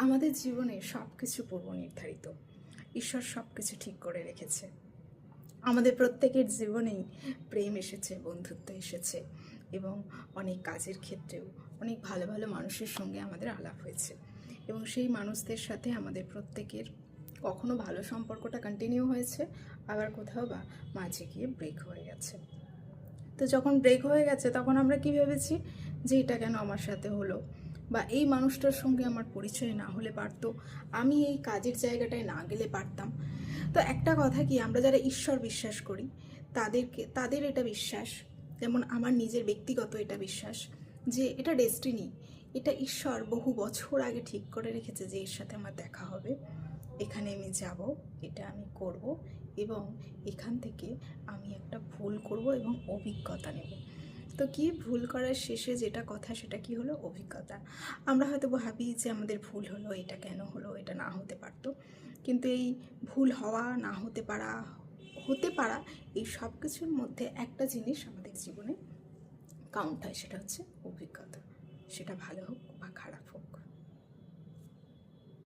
আমাদের জীবনে সব কিছু পূর্ব নির্ধারিত। ঈশ্বর সব কিছু ঠিক করে রেখেছে। আমাদের প্রত্যেকের জীবনেই প্রেম এসেছে, বন্ধুত্ব এসেছে এবং অনেক কাজের ক্ষেত্রেও অনেক ভালো ভালো মানুষের সঙ্গে আমাদের আলাপ হয়েছে এবং সেই মানুষদের সাথে আমাদের প্রত্যেকের কখনো ভালো সম্পর্কটা কন্টিনিউ হয়েছে, আবার কোথাও বা মাঝে গিয়ে ব্রেক হয়ে গেছে। তো যখন ব্রেক হয়ে গেছে তখন আমরা কি ভেবেছি যে এটা কেন আমার সাথে হলো, বা এই মানুষটার সঙ্গে আমার পরিচয় না হলে পারতো, আমি এই কাজের জায়গাটায় না গেলে পারতাম। তো একটা কথা কি, আমরা যারা ঈশ্বর বিশ্বাস করি তাদের এটা বিশ্বাস, যেমন আমার নিজের ব্যক্তিগত এটা বিশ্বাস যে এটা ডেস্টিনি, এটা ঈশ্বর বহু বছর আগে ঠিক করে রেখেছে যে এর সাথে আমার দেখা হবে, এখানে আমি যাব, এটা আমি করব এবং এখান থেকে আমি একটা ভুল করব এবং অভিজ্ঞতা নেব। তো কি ভুল করার শেষে যেটা কথা সেটা কি হলো? অভিজ্ঞতা। আমরা হয়তো ভাবি যে আমাদের ভুল হলো, এটা কেন হলো, এটা না হতে পারতো, কিন্তু এই ভুল হওয়া, না হতে পারা এই সব কিছুর মধ্যে একটা জিনিস আমাদের জীবনে কাউন্ট হয়, সেটা হচ্ছে অভিজ্ঞতা। সেটা ভালো হোক